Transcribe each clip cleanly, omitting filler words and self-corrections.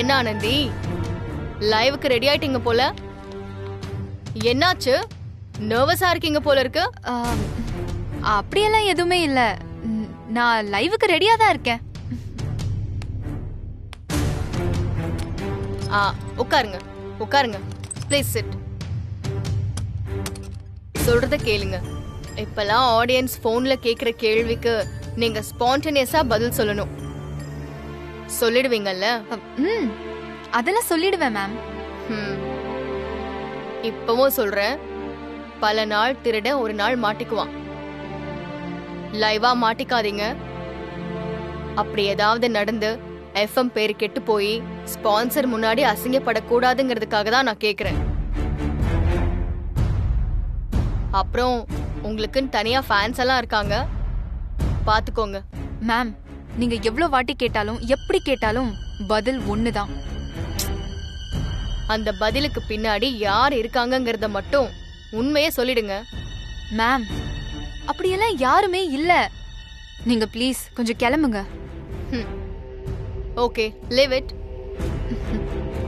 என்ன ஆனந்தி, லைவுக்கு ரெடி ஆயிட்டீங்க போல. என்னாச்சு, நர்வஸா இருக்கீங்க போல இருக்கு? அப்படியெல்லாம் எதுவுமே இல்ல, நான் லைவுக்கு ரெடியா தான் இருக்கேன். உட்காருங்க உட்காருங்க, ப்ளீஸ் சிட். சொல்றத கேளுங்க. இப்பெல்லாம் ஆடியன்ஸ் போன்ல கேக்குற கேள்விக்கு நீங்க ஸ்பான்டேனியஸா பதில் சொல்லணும். சொல்லிடுவீங்கல்ல? அதெல்லாம் சொல்லிடுவேன் மேம். இப்பவும் சொல்றேன், பல நாள் திருட ஒரு நாள் மாட்டிக்குவான். லைவா மாட்டிக்காதீங்க. அப்படி ஏதாவது நடந்து எஃப்எம் பேரு கெட்டு போய் ஸ்பான்சர் முன்னாடி அசிங்கப்படக்கூடாதுங்கிறதுக்காக தான் நான் கேக்குறேன். அப்புறம் உங்களுக்குன்னு தனியா ஃபேன்ஸ் எல்லாம் இருக்காங்க, பாத்துக்கோங்க. மேம், நீங்க எவ்வளவு வாட்டி கேட்டாலும் எப்படி கேட்டாலும் பதில் ஒண்ணுதான். அந்த பதிலுக்கு பின்னாடி யார் இருக்காங்கங்கறத மட்டும் உண்மையே சொல்லிடுங்க. மேம், அப்படியெல்லாம் யாருமே இல்ல. நீங்க ப்ளீஸ் கொஞ்சம் கிளம்புங்க. Okay, leave it.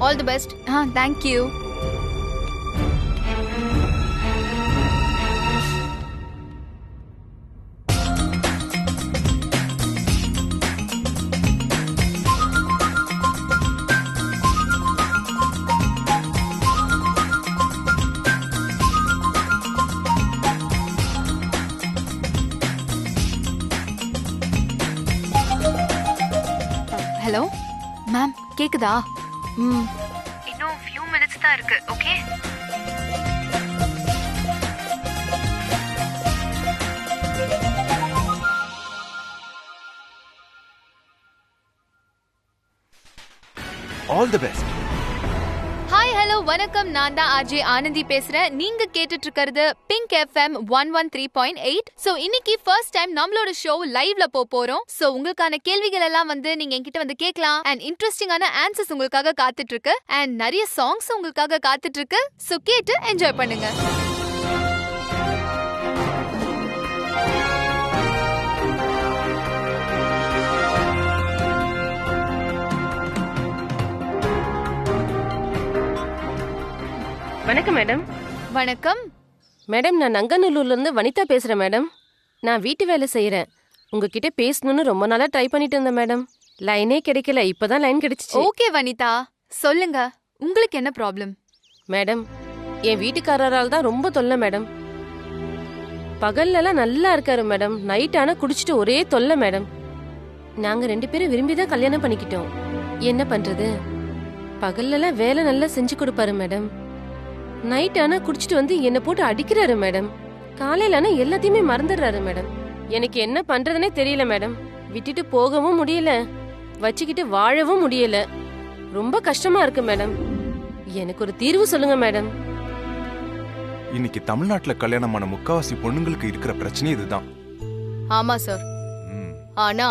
All the best. Thank you. Hello ma'am, கேக்குதா? இன்னும் few minutes தான் இருக்கு. Okay, all the best. Hi hello வணக்கம், நான் தான் ஆர்ஜே ஆனந்தி பேசுறேன். நீங்க கேட்டுட்டு இருக்கிறது பிங்க் எஃப்எம் 113.8. சோ இன்னைக்கு ஃபர்ஸ்ட் டைம் நம்மளோட ஷோ லைவ்ல போறோம். சோ உங்களுக்கான கேள்விகள் எல்லாம் நீங்க என்கிட்ட கேட்கலாம். அண்ட் இன்ட்ரெஸ்டிங்கான ஆன்சர்ஸ் உங்களுக்காக காத்துட்டு இருக்கு. அண்ட் நிறைய சாங்ஸ் உங்களுக்காக காத்துட்டு இருக்கு. சோ கேட்டு என்ஜாய் பண்ணுங்க. வணக்கம் மேடம். வணக்கம் மேடம், நான் நங்கநல்லூர்ல இருந்து வனிதா பேசுறேன் மேடம். நான் வீட்டு வேலை செய்யறேன். உங்ககிட்ட பேசணும்னு ரொம்ப நாளா ட்ரை பண்ணிட்டு இருந்தேன் மேடம். லைனே கிடைக்கல, இப்பதான் லைன் கிடைச்சிச்சு. ஓகே வனிதா, சொல்லுங்க, உங்களுக்கு என்ன ப்ராப்ளம்? மேடம், என் வீட்டுக்காரரால் தான் ரொம்ப தொல்லை மேடம். பகல்லலாம் நல்லா இருக்காரு மேடம், நைட் ஆனா குடிச்சிட்டு ஒரே தொல்லை மேடம். நாங்க 2 பேரும் விரும்பிதான் கல்யாணம் பண்ணிக்கிட்டோம். என்ன பண்றது? பகல்லலாம் வேலை நல்லா செஞ்சு கொடுப்பாரு மேடம். நைட் ஆனா குடிச்சிட்டு என்ன போட்டு அடிக்கிறாரு மேடம். காலையில ஆனா எல்லாத்தையுமே மறந்துடுறாரு மேடம். எனக்கு என்ன பண்றதுனே தெரியல மேடம். விட்டுட்டு போகவும் முடியல, வச்சுக்கிட்டு வாழவும் முடியல. ரொம்ப கஷ்டமா இருக்கு மேடம். எனக்கு ஒரு தீர்வு சொல்லுங்க மேடம். இன்னைக்கு தமிழ்நாட்டுல கல்யாணமான முக்காவாசி பொண்ணுங்களுக்கு இருக்கிற பிரச்சனை இதுதான். ஆமா சார். ஆனா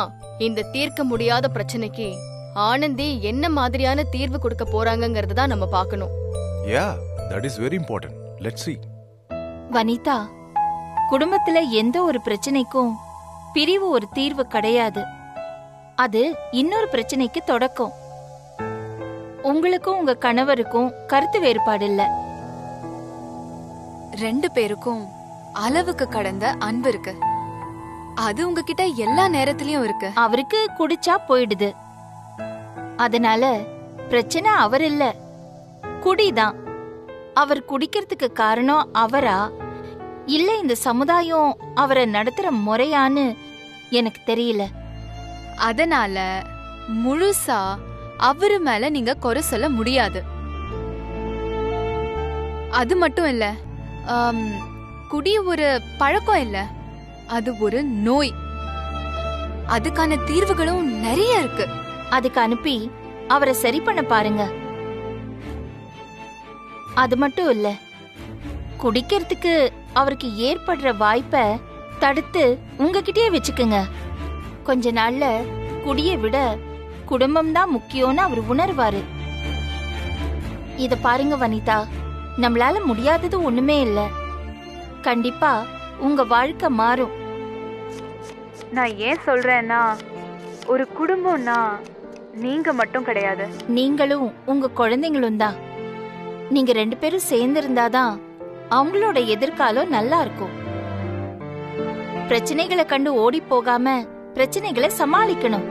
இந்த தீர்க்க முடியாத பிரச்சனைக்கு ஆனந்தி என்ன மாதிரியான தீர்வு கொடுக்க போறாங்கங்கறத தான் நம்ம பார்க்கணும். Yeah, that is very important. Let's see. Vanitha, குடும்பத்துல எந்த ஒரு பிரச்சனைக்கும் பிரிவு ஒரு தீர்வு கிடையாது. அது இன்னொரு பிரச்சனைக்கு தொடக்கம். உங்களுக்கும் உங்க கணவருக்கும் கருத்து வேறுபாடு இல்ல. 2 பேருக்கும் அளவுக்கு கடந்த அன்பு இருக்கு. அது உங்ககிட்ட எல்லா நேரத்திலயும் இருக்கு. அவருக்கு குடிச்சா போயிடுது. அதனால பிரச்சனை அவர் இல்ல, குடிதான். அவர் குடிக்கிறதுக்கு காரணம் அவரா இல்ல இந்த சமுதாயம் அவரை நடத்துற முறையான்னு எனக்கு தெரியல. அதனால முழுசா அவரு மேல நீங்க குறை சொல்ல முடியாது. அது மட்டும் இல்ல, குடி ஒரு பழக்கம் இல்ல, அது ஒரு நோய். அதுக்கான தீர்வுகளும் நிறைய இருக்கு. அதுக்கு அனுப்பி அவரை சரி பண்ண பாருங்க. அது மட்டும் இல்ல, குடிக்கிறதுக்கு அவருக்கு ஏற்படுற வாய்ப்பை தடுத்து உங்ககிட்டயே வச்சுக்குங்க. கொஞ்ச நாள்ல குடியை விட குடும்பம் தான் முக்கியம்னு அவர் உணர்வாரு. இத பாருங்க வனிதா, நம்மளால முடியாதது ஒண்ணுமே இல்ல. கண்டிப்பா உங்க வாழ்க்கை மாறும். நான் ஏன் சொல்றேன்னா, ஒரு குடும்பம்னா நீங்க மட்டும் கிடையாது. நீங்களும் உங்க குழந்தைங்களும் தான். நீங்க 2 பேரும் சேர்ந்து இருந்தாதான் அவங்களோட எதிர்காலம் நல்லா இருக்கும். பிரச்சனைகளை கண்டு ஓடி போகாம பிரச்சனைகளை சமாளிக்கணும்.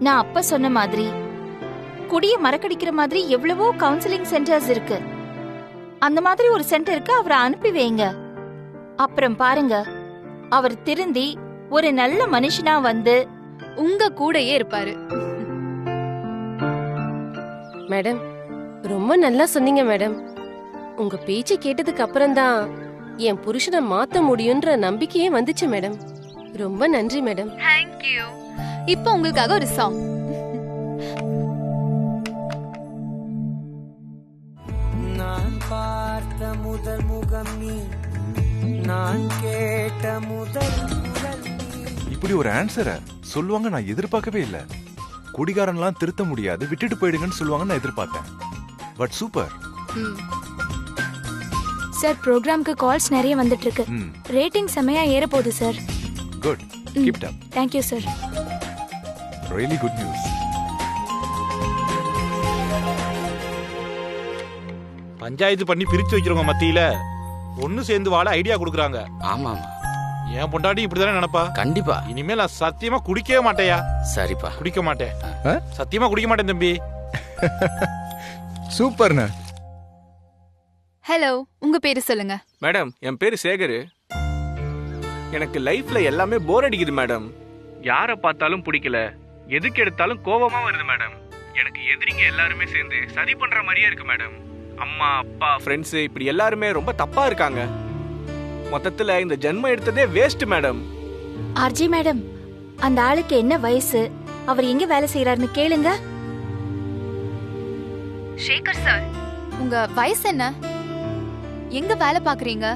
நான் அப்ப சொன்ன மாதிரி குடிய மறக்கடிக்கிற மாதிரி எவ்வளவோ கவுன்சிலிங் சென்டர்ஸ் இருக்கு. அந்த மாதிரி ஒரு சென்டருக்கு அவரை அனுப்பி வைங்க. அப்புறம் பாருங்க, அவர் திருந்தி ஒரு நல்ல மனுஷனா வந்து உங்க கூடயே இருப்பாரு. மேடம், ரொம்ப நல்லா சொன்னீங்க மேடம். உங்க பேச்சை கேட்டதுக்கு அப்புறம்தான் என் புருஷனை மாத்த முடியும்ன்ற நம்பிக்கையே வந்துச்சு மேடம். ரொம்ப நன்றி மேடம். Thank you. இப்போ உங்களுக்காக ஒரு சாங். நான் பார்த்த முதல் முகம் நீ, நான் கேட்ட முதல் குரல் நீ. இப்படி ஒரு ஆன்சரை சொல்லுவாங்க நான் எதிர்பார்க்கவே இல்ல. குடிகாரன்லாம் திருத்த முடியாது, விட்டுட்டு போயிடுங்கன்னு சொல்லுவாங்க நான் எதிர்பார்த்தேன். But super. சார், ப்ரோக்ராம்க்கு கால்ஸ் நிறைய வந்துட்டு இருக்கு. ரேட்டிங் செமையா ஏற போகுது sir. Good. Keep it up. Thank you sir. Really good news. Panchayat பண்ணி பிரிச்சு வைக்கிறவங்க மத்தியில ஒண்ணு சேர்ந்து வாழ ஐடியா கொடுக்குறாங்க. ஆமா என் பொண்டாட்டி இப்படிதானே நினைப்பா? கண்டிப்பா. இனிமேல் நான் சத்தியமா குடிக்கவே மாட்டேயா. சரிப்பா. குடிக்க மாட்டேன், சத்தியமா குடிக்க மாட்டேன் தம்பி. சூப்பர்ண்ண. ஹலோ, உங்க பேரு சொல்லுங்க. மேடம், என் பேரு சேகர். எனக்கு லைஃப்ல எல்லாமே போர் அடிக்குது மேடம். யாரை பார்த்தாலும் பிடிக்கல, எதுக்கு எடுத்தாலும் கோபமா வருது மேடம். எனக்கு எதிரிங்க எல்லாருமே சேர்ந்து சதி பண்ற மாதிரியே இருக்கு மேடம். அம்மா, அப்பா, ஃப்ரெண்ட்ஸ் இப்படி எல்லாருமே ரொம்ப தப்பா இருக்காங்க. மொத்தத்துல இந்த ஜென்மம் எடுத்ததே வேஸ்ட் மேடம். ஆர்ஜி மேடம், அந்த ஆளுக்கு என்ன வயசு, அவர் எங்க வேலை செய்யறாருன்னு கேளுங்க. சேகர் சார், உங்க வயசு என்ன? எங்க வேலை பாக்குறீங்க?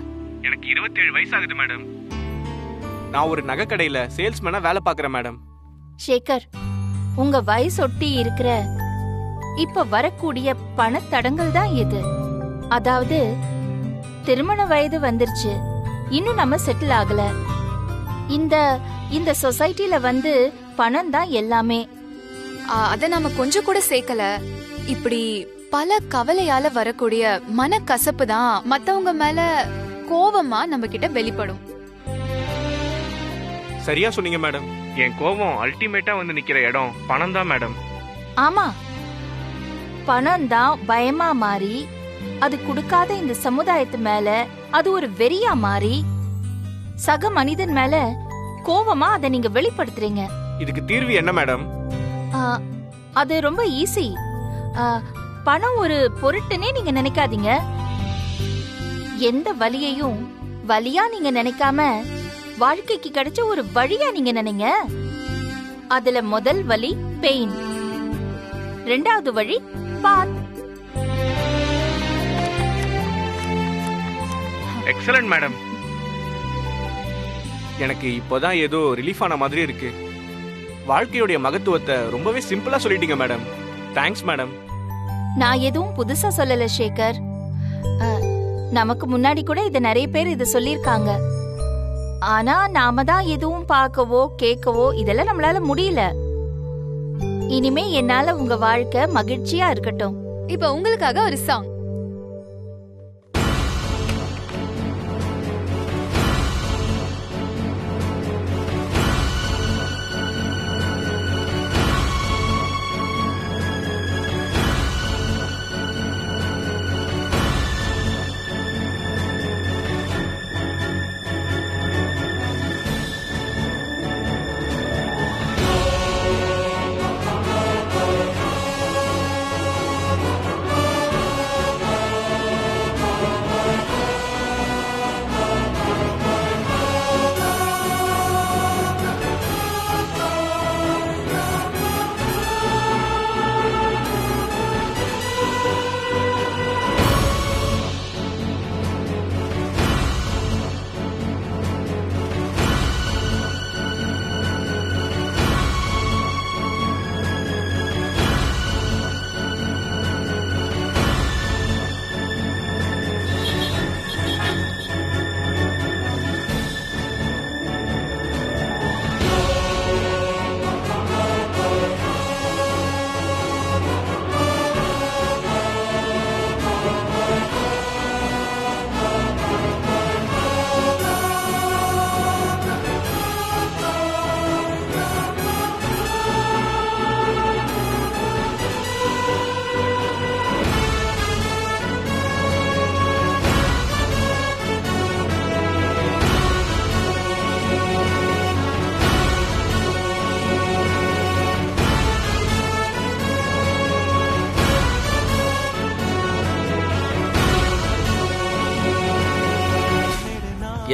எனக்கு 27 வயசு ஆகுது மேடம். நான் ஒரு நகை கடையில சேல்ஸ்மேனா வேலை பாக்குறேன் மேடம். சேகர், உங்க வயசொட்டி இருக்கிற இப்ப வரக்கூடிய பணத்தடங்கள் தான் இது. அதாவது திருமண வயது வந்துருச்சு, இன்னும் நம்ம செட்டில் ஆகல. இந்த சொசைட்டில வந்து பணம் தான் எல்லாமே. அத நாம கொஞ்சம் கூட சேர்க்கல. இப்படி பல கவலையால வரக்கூடிய மனக்கசப்பு தான் மத்தவங்க மேல கோபமா நம்ம கிட்ட வெளிப்படும். சரியா சொன்னீங்க மேடம். என் கோபம் அல்டிமேட்டா வந்து நிக்கிற இடம் பணம் தான் மேடம். ஆமா, பணம் தான் பயமா மாறி அது கொடுக்காத இந்த சமுதாயத்து மேல அது ஒரு வெறியா மாறி சக மனிதன் மேல கோபமா அதை நீங்க வெளிப்படுத்துறீங்க. இதுக்கு தீர்வு என்ன மேடம்? அது ரொம்ப ஈஸி. பணம் ஒரு பொருட்டுனே நீங்க நினைக்காதீங்க. எந்த வலியையும் வலியா நீங்க நினைக்காம வாழ்க்கைக்கு கிடைச்ச ஒரு வழியா நீங்க நினைங்க. அதுல முதல் வழி பெயின், 2வது வழி பாத். Excellent madam. எனக்கு இப்போதான் ஏதோ ரிலீஃப் ஆன மாதிரி இருக்கு. வாழ்க்கையுடைய மகத்துவத்தை ரொம்பவே சிம்பிளா சொல்லிட்டீங்க மேடம். Thanks madam. நான் எதுவும் புதுசா சொல்லல சேகர். நமக்கு முன்னாடி கூட இத நிறைய பேர் இத சொல்லிருக்காங்க. ஆனா நாம தான் எதுவும் பார்க்கவோ கேட்கவோ இதெல்லாம் நம்மளால முடியல. இனிமே என்னால உங்க வாழ்க்கை மகிழ்ச்சியா இருக்கட்டும். இப்ப உங்களுக்காக ஒரு சாங்.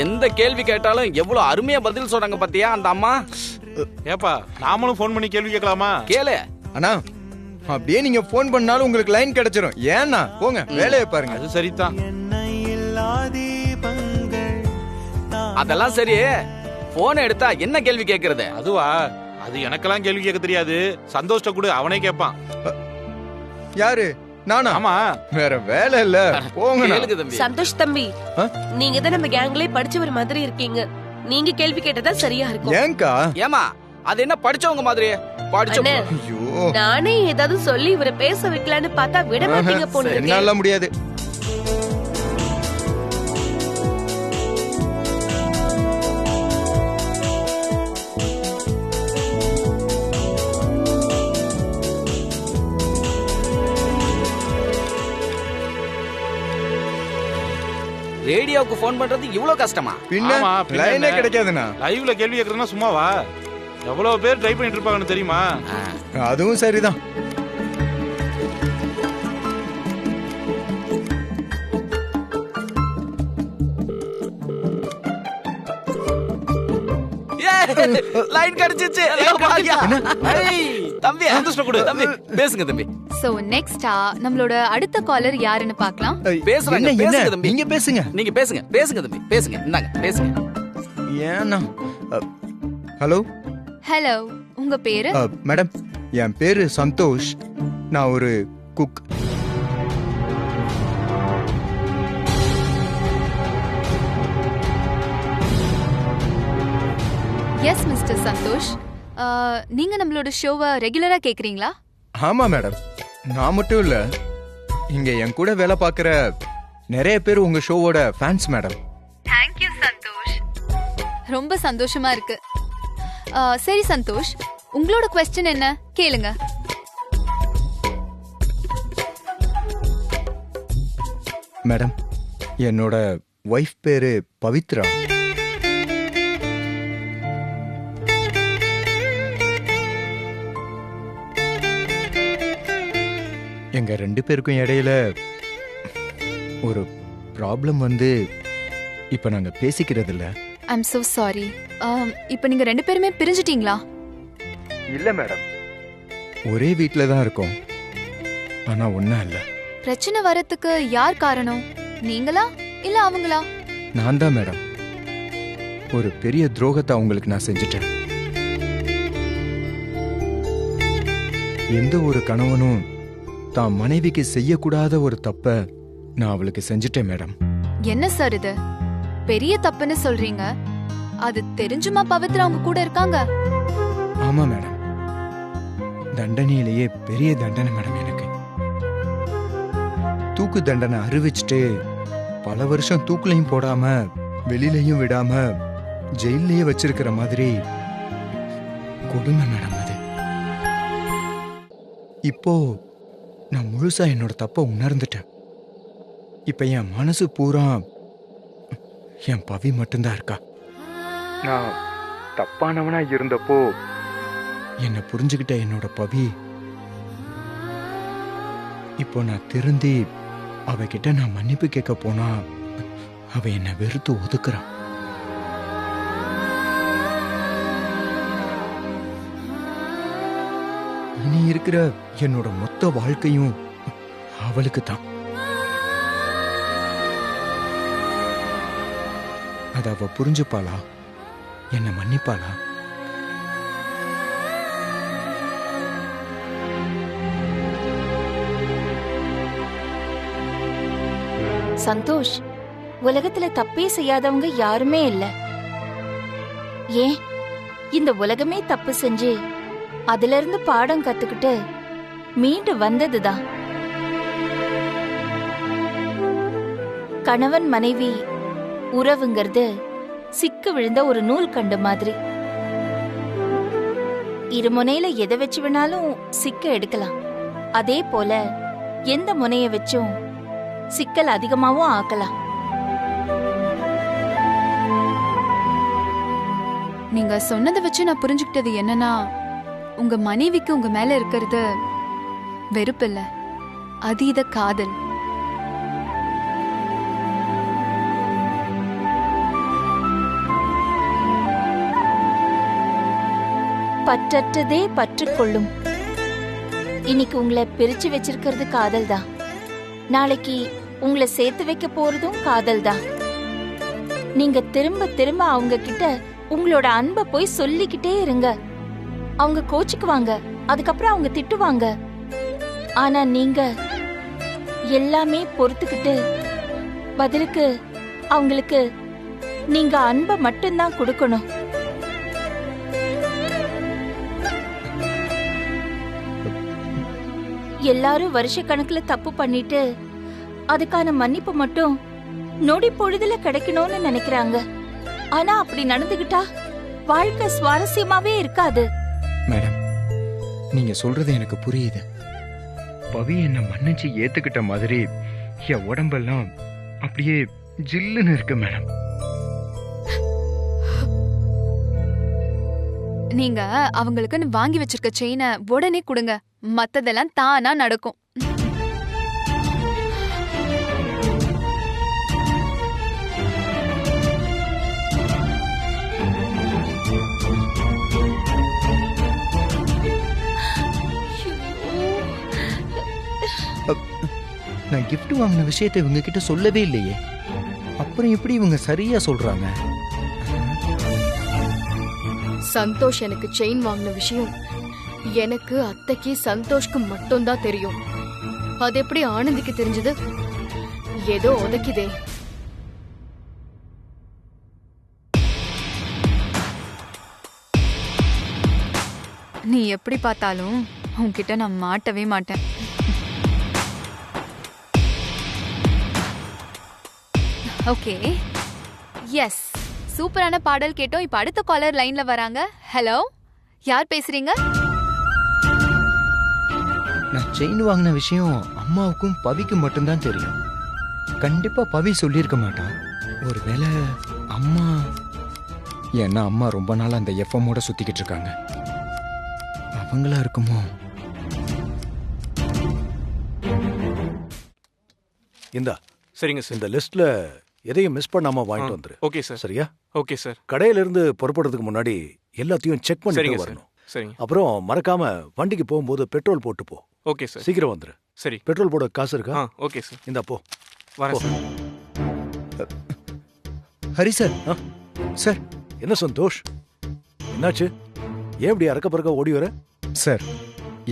எந்த கேள்வி கேட்டாலும் எவ்வளவு அருமையா பதில் சொல்றாங்க பாத்தியா அந்த அம்மா. ஏப்பா நாமளும் ஃபோன் பண்ணி கேள்வி கேட்கலாமா? கேளு அண்ணா. அப்படியே நீங்க போன் பண்ணாலும் உங்களுக்கு லைன் கிடைச்சிரும். ஏன்னா போங்க வேலையை பாருங்க. அது சரிதான். அதெல்லாம் சரி, போன் எடுத்தா என்ன கேள்வி கேக்குறது? அதுவா, அது எனக்கெல்லாம் கேள்வி கேட்க தெரியாது. சந்தோஷ கூட அவனே கேட்பான். யாரு? நானா? ஆமா. வேற வேலை இல்ல, போங்க. சந்தோஷ் தம்பி, நீங்க தான் நம்ம கேங்லயே படிச்சவர் மாதிரி இருக்கீங்க. நீங்க கேள்வி கேட்டதா சரியா இருக்கும். ஏங்கா? ஏமா அது என்ன படிச்சவங்க மாதிரி? நானே ஏதாவது சொல்லி இவரை பேச வைக்கலான்னு பார்த்தா விட மாட்டீங்க போல. என்னால முடியாது. ரேடியோவுக்கு போன் பண்றது இவ்வளவு கஷ்டமா? பின்ன லைனே கிடைக்காதுண்ணா. லைவ்ல கேள்வி கேக்குறதுனா சும்மாவா? எவ்வளவு பேர் ட்ரை பண்ணிட்டு இருப்பாங்கன்னு தெரியுமா? அதுவும் சரிதான். லைன் கிடைச்சிச்சு. தம்பி சந்தோஷ கூட. தம்பி பேசுங்க தம்பி. சோ நெக்ஸ்டா நம்மளோட அடுத்த காலர் யாருன்னு பார்க்கலாம். பேசுறாங்க. பேசுங்க தம்பி. நீங்க பேசுங்க. நீங்க பேசுங்க. பேசுங்க தம்பி. பேசுங்க. இந்தாங்க பேசுங்க. ஏன்னா ஹலோ. ஹலோ, உங்க பேரு? மேடம், என் பேரு சந்தோஷ். நான் ஒரு குக். எஸ் மிஸ்டர் சந்தோஷ், நீங்க நம்மளோட ஷோவை ரெகுலரா கேக்குறீங்களா? ஆமா மேடம், நான் மட்டும் இல்ல, இங்க என் கூட வேலை பார்க்குற நிறைய பேர் உங்க ஷோவோட fans madam. Thank you Santhosh, ரொம்ப சந்தோஷமா இருக்கு. சரி சந்தோஷ், உங்களோட क्वेश्चन என்ன கேளுங்க. மேடம், என்னோட வைஃப் பேரு பவித்ரா. எங்க ரெண்டு பேருக்கும் இடையில ஒரு ப்ராப்ளம் வந்து இப்ப நாங்க பேசிக்கிறது இல்ல. I'm so sorry. இப்போ நீங்க ரெண்டு பேருமே பிரிஞ்சிட்டீங்களா? இல்ல மேடம், ஒரே வீட்ல தான் இருக்கோம். ஆனா ஒண்ணா இல்ல. பிரச்சனை வரதுக்கு யார் காரணம்? நீங்களா இல்ல அவங்களா? நான் தான் மேடம். ஒரு பெரிய துரோகத்தை அவங்களுக்கு நான் செஞ்சுட்டேன். எந்த ஒரு கணவனும் தான் மனைவிக்கு செய்யக்கூடாத ஒரு தப்ப நான் அவளுக்கு செஞ்சுட்டேன் மேடம். என்ன சார் இது பெரிய தப்புன்னு சொல்றீங்க? அது தெரிஞ்சுமா பவித்ரா அவங்க கூட இருக்காங்க? ஆமா மேடம், தண்டனையிலேயே பெரிய தண்டனை மேடம். எனக்கு தூக்கு தண்டனை அறிவிச்சுட்டு பல வருஷம் தூக்குலையும் போடாம வெளியிலையும் விடாம ஜெயிலே வச்சிருக்கிற மாதிரி கொடுமை மேடம் அது. இப்போ நான் முழுசா என்னோட தப்ப உணர்ந்துட்டேன். இப்ப என் மனசு பூரா என் பவி மட்டும்தான் இருக்கா. நான் தப்பானவனா இருந்தப்போ என்னை புரிஞ்சுக்கிட்ட என்னோட பவி இப்போ நான் திருந்தி அவகிட்ட நான் மன்னிப்பு கேட்க போனா அவ என்னை வெறுத்து ஒதுக்குறான். இனி இருக்கிற என்னோட மொத்த வாழ்க்கையும் அவளுக்கு தான். அத அவ புரிஞ்சுப்பாளா? என்ன மன்னிப்பாளா? சந்தோஷ், உலகத்துல தப்பே செய்யாதவங்க யாருமே இல்ல. ஏன் இந்த உலகமே தப்பு செஞ்சு அதுல இருந்து பாடம் கத்துக்கிட்டு மீண்டு வந்ததுதான். கணவன் மனைவி உறவுங்கிறது சிக்கு விழுந்த ஒரு நூல் கண்டு மாதிரி. இருமுனையில எதை வச்சு வேணாலும் சிக்க எடுக்கலாம். அதே போல எந்த முனைய வச்சும் சிக்கல் அதிகமாவும் ஆக்கலாம். நீங்க சொன்னதை வச்சு நான் புரிஞ்சுக்கிட்டது என்னன்னா, உங்க மனைவிக்கு உங்க மேல இருக்கிறது வெறுப்பு இல்ல, அதீத காதல். பற்றற்றதே பற்றுக்கொள்ளும். இன்னைக்கு உங்களை பிரிச்சு வச்சிருக்கிறது காதல் தான். நாளைக்கு உங்களை சேர்த்து வைக்க போறதும் காதல் தான். நீங்க திரும்ப திரும்ப அவங்க கிட்ட உங்களோட அன்பை போய் சொல்லிக்கிட்டே இருங்க. அவங்க கோச்சுக்குவாங்க, அதுக்கப்புறம் அவங்க திட்டுவாங்க. ஆனா நீங்க எல்லாமே பொறுத்துக்கிட்டு பதிலுக்கு அவங்களுக்கு நீங்க அன்பை மட்டும்தான் கொடுக்கணும். எல்லாரும் வருஷ கணக்குல தப்பு பண்ணிட்டு அதுக்கான மன்னிப்பு மட்டும் நொடி பொழுதுல கிடைக்கணும்னு நினைக்கிறாங்க. ஆனா அப்படி நடந்துகிட்டா வாழ்க்கை சுவாரஸ்யமாவே இருக்காது. மேடம், நீங்க சொல்றது எனக்கு புரியுது. பவி என்ன மன்னிச்சு ஏத்துக்கிட்ட மாதிரி என் உடம்பெல்லாம் அப்படியே ஜில்லுன்னு இருக்கு மேடம். நீங்க அவங்களுக்குன்னு வாங்கி வச்சிருக்க செயினை உடனே கொடுங்க, மத்ததெல்லாம் தானா நடக்கும். நான் gift வாங்கின விஷயத்தை இவங்க கிட்ட சொல்லவே இல்லையே. அப்புறம் எப்படி இவங்க சரியா சொல்றாங்க? சந்தோஷ் எனக்கு செயின் வாங்கின விஷயம் எனக்கு, அத்தைக்கு, சந்தோஷ்க்கு மட்டும்தான் தெரியும். அது எப்படி ஆனந்திக்கு தெரிஞ்சது? ஏதோ உதைக்குதே. நீ எப்படி பார்த்தாலும் உன்கிட்ட நான் மாட்டவே மாட்டேன். ஓகே, எஸ், சூப்பரான பாடல் கேட்டோம். இப்ப அடுத்த காலர் லைன்ல வராங்க. ஹலோ, யார் பேசுறீங்க? நான் செயின் வாங்கின விஷயம் அம்மாவுக்கும் பவிக்கும் மட்டும்தான் தெரியும். கண்டிப்பா பவி சொல்லியிருக்க மாட்டான். ஒருவேளை அம்மா, ஏன்னா அம்மா ரொம்ப நாள் அந்த எஃப்எம்மோட சுத்திக்கிட்டு இருக்காங்க. அவங்களா இருக்குமோ? இந்தா. சரிங்க சார். இந்த லிஸ்ட்ல எதையும் மிஸ் பண்ணாம வாங்கிட்டு வந்துரு. Okay sir. சரியா? Okay sir. கடையில இருந்து புறப்படுறதுக்கு முன்னாடி எல்லாத்தையும் செக் பண்ணிட்டு வரணும். சரிங்க. அப்புறம் மறக்காம வண்டிக்கு போகும்போது பெட்ரோல் போட்டு போ. Okay sir. சீக்கிரம் வந்துரு. சரி. பெட்ரோல் போட காசு இருக்கா? Okay sir. இந்தா போ. வரேன் சார். ஹரி சார். சார். என்ன சந்தோஷ், என்னாச்சு? ஏன் இப்படி அறக்க பறக்க ஓடி வர? சார்,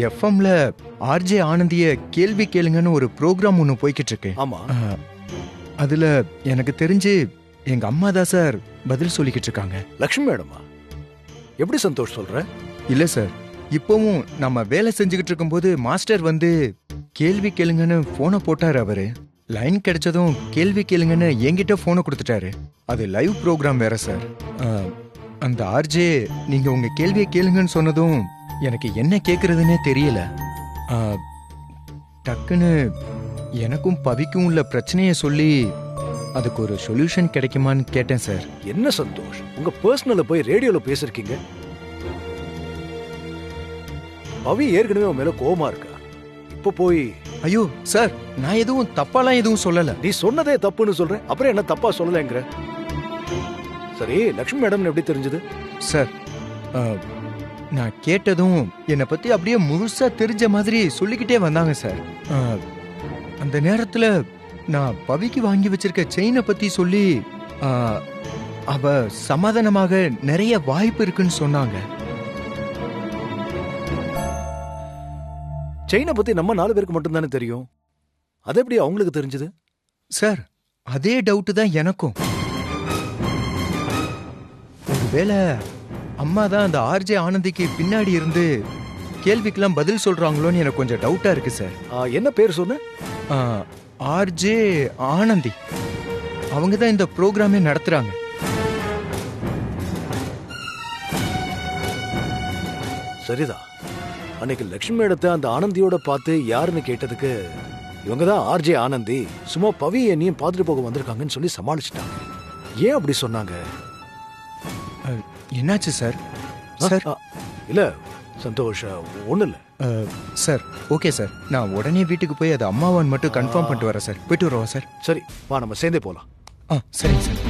எஃப்எம்ல ஆர்ஜே ஆனந்திய கேள்வி கேளுங்கன்னு ஒரு ப்ரோக்ராம் ஒன்று போய்கிட்டு இருக்கு. ஆமா. அதுல எனக்கு தெரிஞ்சு எங்க அம்மா தான் சார் பதில் சொல்லிக்கிட்டு இருக்காங்க. லக்ஷ்மி மேடமா? எப்படி சந்தோஷ் சொல்ற? இல்ல சார், இப்பவும் நம்ம வேலை செஞ்சுக்கிட்டு இருக்கும்போது மாஸ்டர் வந்து கேள்வி கேளுங்கன்னு போனை போட்டாரு. அவரு லைன் கிடைச்சதும் கேள்வி கேளுங்கன்னு என்கிட்ட போனை கொடுத்துட்டாரு. அது லைவ் ப்ரோக்ராம் வேற சார். அந்த ஆர்ஜே நீங்க உங்க கேள்வியை கேளுங்கன்னு சொன்னதும் எனக்கு என்ன கேக்குறதுன்னே தெரியல. டக்குன்னு எனக்கும் பவிக்கும் உள்ள பிரச்சனையை சொல்லி அதுக்கு ஒரு சொல்யூஷன் கிடைக்குமான்னு கேட்டேன் சார். என்ன சந்தோஷ், உங்க பர்சனல போய் ரேடியோல பேசிருக்கீங்க? பவி ஏற்கனவே உன் மேல கோவமா இருக்கா. இப்ப போய் ஐயோ சார், நான் எதுவும் தப்பாலாம் எதுவும் சொல்லல. நீ சொன்னதே தப்புன்னு சொல்றேன், அப்புறம் என்ன தப்பா சொல்லலைங்கிற? சரி, லக்ஷ்மி மேடம் எப்படி தெரிஞ்சது? சார், நான் கேட்டதும் என்னை பத்தி அப்படியே முழுசா தெரிஞ்ச மாதிரி சொல்லிக்கிட்டே வந்தாங்க சார். அந்த நேரத்துல நான் பவிக்கு வாங்கி வச்சிருக்க செயினை பத்தி சொல்லி அவ சமாதானமாக நிறைய வாய்ப்பு இருக்குன்னு சொன்னாங்க. செயினை பத்தி நம்ம 4 பேருக்கு மட்டும் தானே தெரியும். அது எப்படி அவங்களுக்கு தெரிஞ்சது? சார், அதே டவுட் தான் எனக்கும். ஒருவேளை அம்மா தான் அந்த ஆர்ஜே ஆனந்திக்கு பின்னாடி இருந்து கேள்விக்கெல்லாம் பதில் சொல்றாங்களோன்னு எனக்கு கொஞ்சம் டவுட்டா இருக்கு சார். என்ன பேர் சொன்ன? ஆர்ஜே ஆனந்தி. அவங்க தான் இந்த ப்ரோக்ராமே நடத்துறாங்க. சரிதான். அன்னைக்கு லக்ஷ்மி மேடத்தை அந்த ஆனந்தியோட பார்த்து யாருன்னு கேட்டதுக்கு இவங்க தான் ஆர்ஜே ஆனந்தி, சும்மா பவி என்னையும் பார்த்துட்டு போக வந்திருக்காங்கன்னு சொல்லி சமாளிச்சுட்டாங்க. ஏன் அப்படி சொன்னாங்க? என்னாச்சு சார்? சார், இல்ல சந்தோஷ், ஒண்ணு இல்ல சார். ஓகே சார், நான் உடனே வீட்டுக்கு போய் அது அம்மாவான்னு மட்டும் கன்ஃபார்ம் பண்ணிட்டு வரேன் சார். போயிட்டு வருவா சார். சரி, வா நம்ம சேர்ந்தே போலாம். சரிங்க சார்.